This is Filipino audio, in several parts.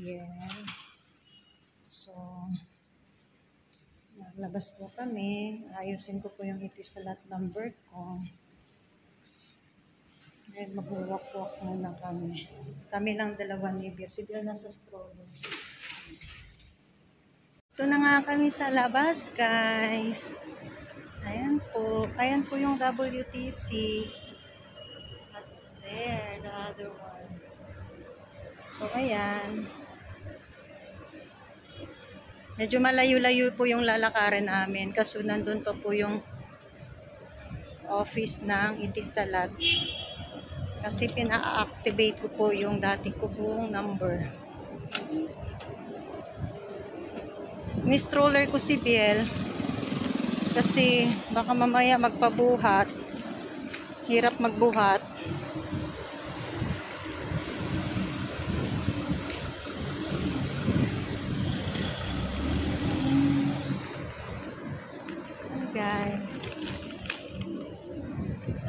PM. So, naglabas po kami. Ayusin ko po yung itisalat number ko. Then, mag-walk-walk muna kami. Kami lang dalawa ni Bill. Si Bill nasa stroller. Ito na nga kami sa labas, guys. Ayan po. Ayan po yung WTC. At there, the other one. So, ayan. Medyo malayo-layo po yung lalakarin namin. Kaso nandun pa po yung office ng Itisalat. Kasi pina-activate ko po yung dati ko pong number. Ni-stroller ko si Biel. Kasi baka mamaya magpabuhat. Hirap magbuhat. Guys,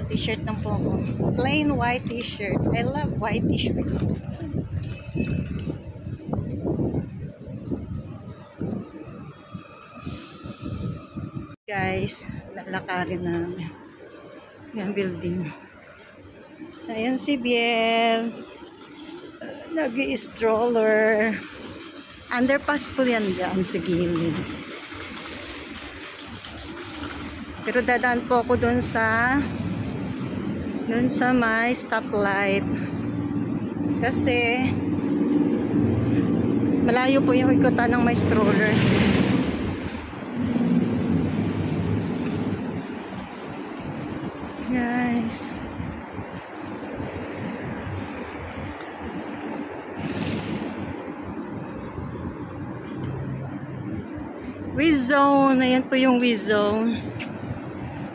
t-shirt lang po ako. Plain white t-shirt. I love white t-shirt. Guys, lalakarin namin yung building. Ayan si Biel. Nag-i-stroller. Underpass po yan dyan sa gilid. Pero dadaan po ako dun sa may stoplight. Kasi malayo po yung ikutan ng may stroller. Guys. WeZone. Ayan po yung WeZone.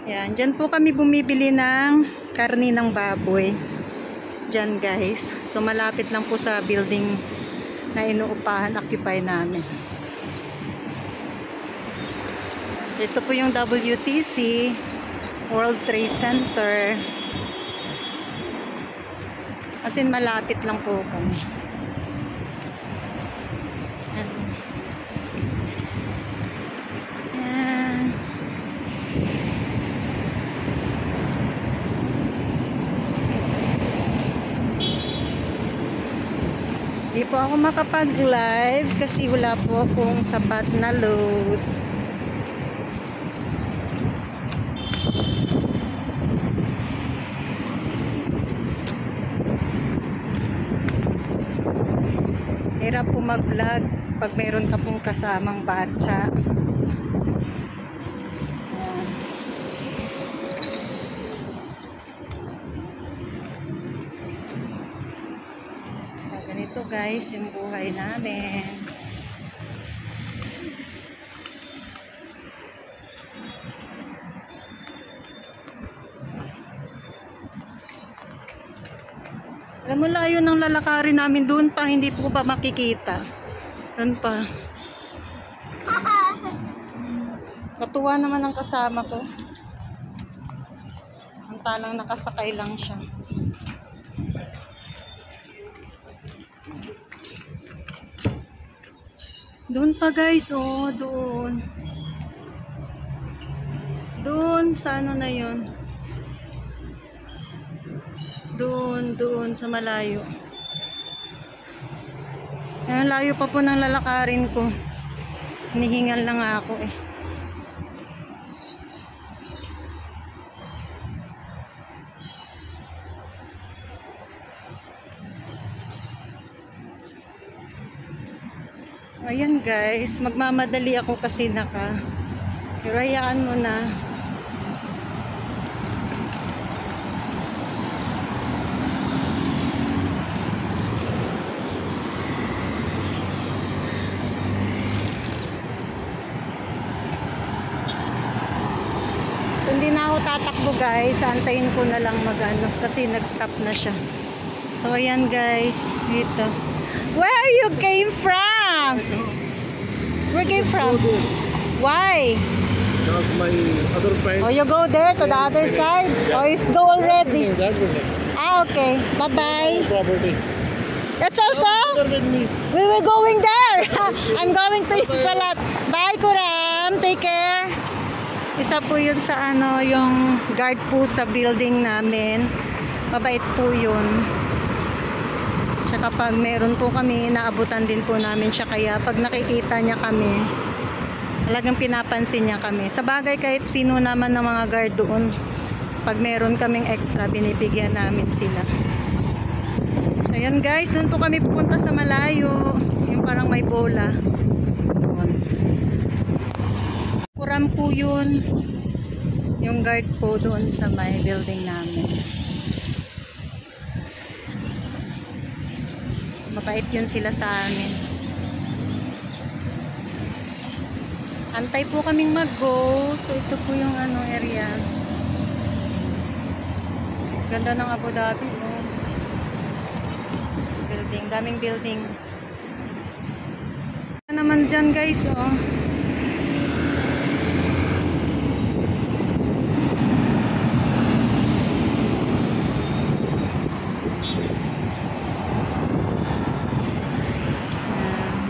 Yan, dyan po kami bumibili ng karni ng baboy. Dyan guys. So malapit lang po sa building na inuupahan, occupy namin. So ito po yung WTC, World Trade Center. As in malapit lang po kami. Hindi po ako makapag-live kasi wala po akong sapat na load. Hirap po mag-vlog pag meron ka pong kasamang batsa. Ito guys, yung buhay namin. Alam mo, layo ng lalakarin namin doon pa, hindi po pa makikita. Doon pa. Natuwa naman ang kasama ko. Ang talang nakasakay lang siya. Doon pa guys, oh, doon. Doon, sa ano na yun? Doon, sa malayo. Ayan, layo pa po ng lalakarin ko. Hinihingal lang ako eh. Ayan guys, magmamadali ako kasi pero hayaan mo na. So hindi na ako tatakbo guys, antayin ko na lang magano kasi nag-stop na siya. So ayan guys, dito. Where you came from? Where you came from? Why? Because my other friend. Oh, you go there to the other side? Yeah. Oh, you go already? That Ah, okay. Bye-bye. property. It's also? With me. We were going there. I'm going to Salat. Bye, Kuram. Take care. Isa po yun sa ano, yung guard po sa building namin. Mabait po yun. Siya kapag meron po kami, inaabutan din po namin siya. Kaya pag nakikita niya kami, talagang pinapansin niya kami. Sa bagay kahit sino naman ng mga guard doon, pag meron kaming extra, binibigyan namin sila. Ayan guys, doon po kami pupunta sa malayo. Yung parang may bola. Kuram po yun. Yung guard po doon sa may building namin. Mabait yun sila sa amin. Antay po kaming mag-go. So ito po yung ano area. Ganda ng Abu Dhabi, no? Building, daming building. Ano naman dyan guys, oh.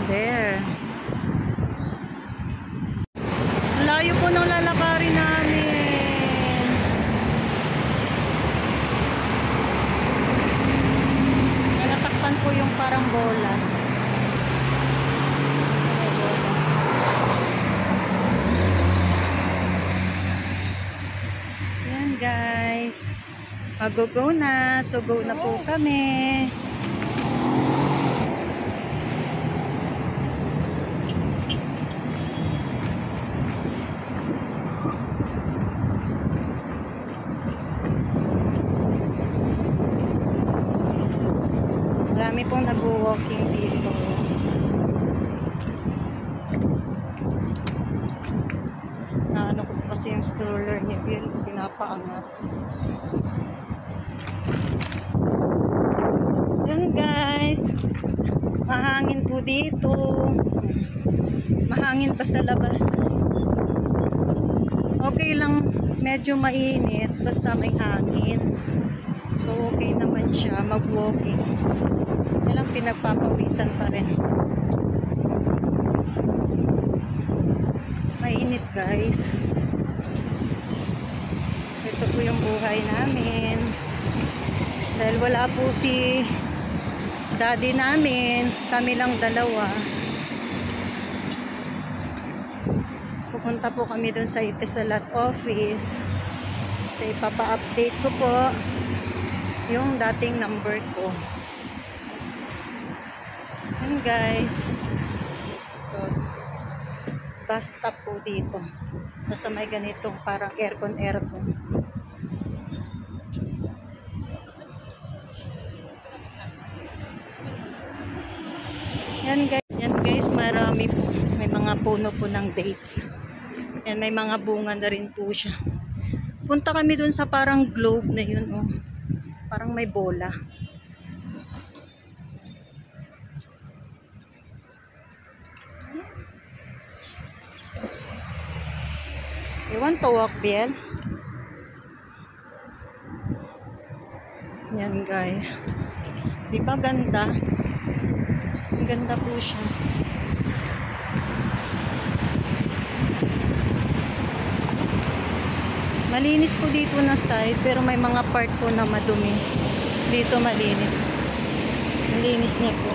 There. Layo po ng lalakarin namin. May natakpan po yung parang bola. Yan guys. Mag-go na. So go na po kami. Marami pong nag-walking dito. Naano ko kasi yung stroller niya, pinapaangat. Yan guys. Mahangin po dito. Mahangin pa sa labas. Okay lang, medyo mainit basta may hangin. So okay naman siya mag-walking. Kailang pinagpapawisan pa rin. Mainit guys. Ito po yung buhay namin. Dahil wala po si daddy namin, kami lang dalawa. Pupunta po kami dun sa Etisalat office. So ipapa-update ko po yung dating number ko. Yan guys. So, bus stop po dito. Basta may ganitong parang aircon. Yan guys, marami po. May mga puno po ng dates. Yan, may mga bunga na rin po siya. Punta kami dun sa parang globe na yun, oh. Parang may bola. You want to walk, Biel? Yan guys. Di ba ganda? Ang ganda po siya. Malinis po dito na side, pero may mga part po na madumi. Dito malinis. Malinis niya po.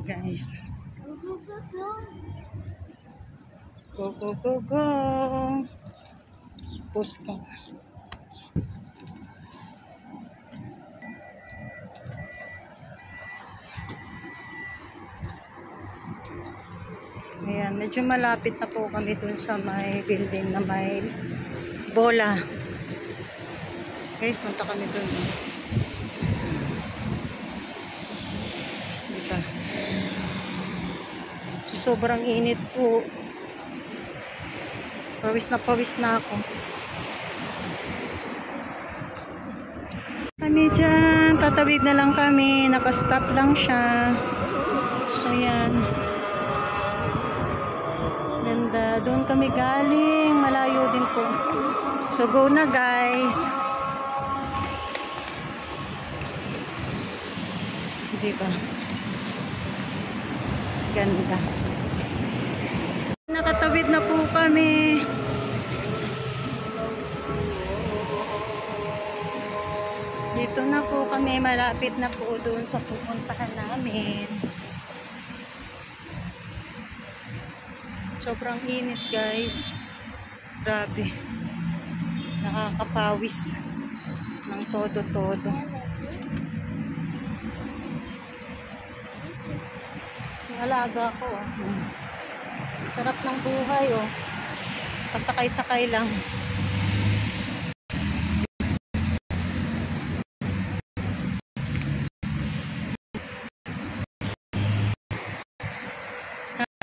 Guys. Go, go, go, go. Pusta. Ayan, medyo malapit na po kami dun sa may building na may bola. Guys, punta kami dun. Dito. Sobrang init po. Pawis na ako. Kami dyan, nakatawid na lang kami, nakastop lang siya. So yan. Ganda. Doon kami galing, malayo din po. So go na guys. Diba? Ganda. Nakatawid na po kami. Dito na po kami, malapit na po doon sa pupuntahan namin. Sobrang init guys. Grabe. Nakakapawis ng todo-todo. Alaga ko. Sarap ng buhay oh. Pasakay-sakay lang.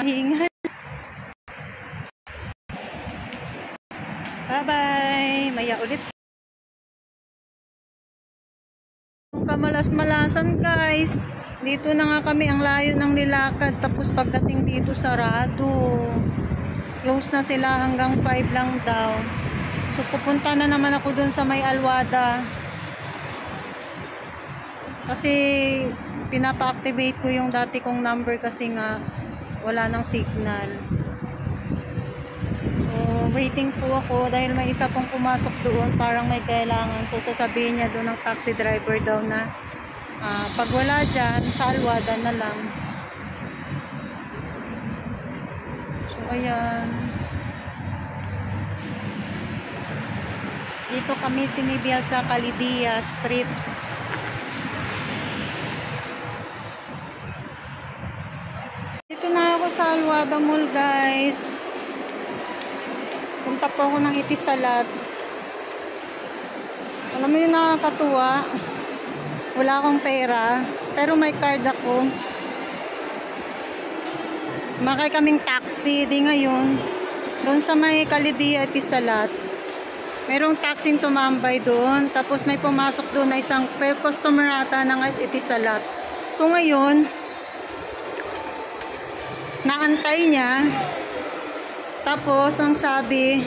Hingan. Bye-bye. Maya ulit. Kamalas-malasan guys. Dito na nga kami, ang layo ng nilakad. Tapos pagdating dito sarado. Close na sila hanggang 5 lang daw. So pupunta na naman ako dun sa may Alwada. Kasi pinapa-activate ko yung dati kong number kasi nga wala nang signal. So waiting po ako dahil may isa pong pumasok doon, parang may kailangan. So sasabihin niya doon ng taxi driver daw na pag wala dyan, sa Alwada na lang. So ayan, dito kami sinibiyal sa Calidia Street. Dito na ako sa Alwada Mall guys. Punta po ako ng Itisalat. Alam mo yung nakakatuwa, wala akong pera pero may card ako. Makay kaming taxi di ngayon doon sa may Calidia Itisalat. Merong taxing tumambay doon, tapos may pumasok doon na isang customer ata ng Itisalat. So ngayon naantay niya, tapos ang sabi,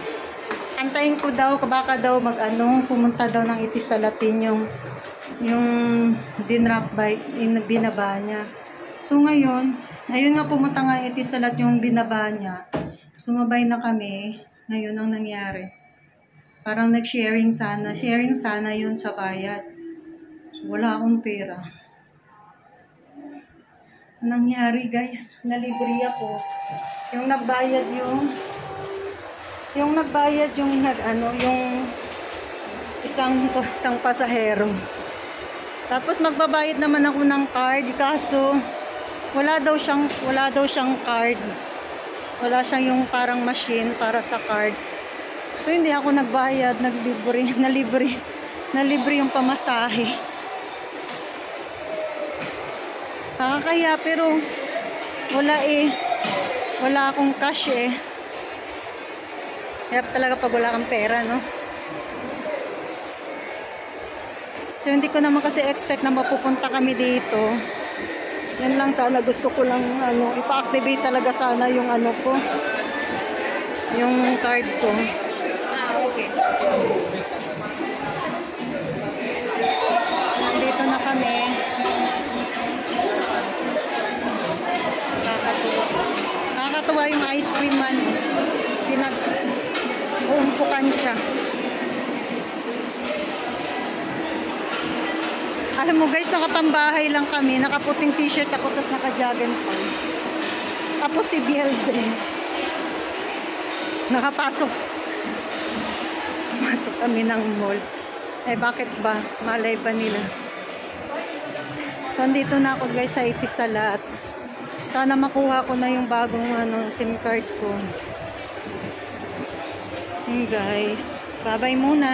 antayin ko daw, baka daw pumunta daw ng Itisalatin yung dinrap by, binaba niya. So ngayon, ayun nga, pumunta nga Itisalat yung binaba niya. Sumabay na kami. Ngayon ang nangyari, parang nag-sharing sana yun sa bayad. So wala akong pera. Nangyari guys, nalibre ako. Yung nagbayad yung isang pasahero. Tapos magbabayad naman ako ng card, kaso wala daw siyang card. Wala siyang yung parang machine para sa card. So hindi ako nagbayad, nalibre yung pamasahe. Nakakaya pero wala akong cash eh. Hirap talaga pag wala kang pera, no? So hindi ko naman kasi expect na mapupunta kami dito. Yan lang, sana gusto ko lang ipa-activate talaga sana yung ko, yung card ko. Okay. Nandito na kami. Nakakatuwa yung ice cream man. Pinag-uumpukan siya. Alam mo guys, nakapambahay lang kami. Nakaputing t-shirt ako, tapos naka-jogging pants. Tapos si Bielde. Nakapasok. Masok kami ng mall. Eh bakit ba? Malay ba nila? So andito na ako guys sa Itisalat. Sana makuha ko na yung bagong SIM card ko. Guys, bye-bye muna.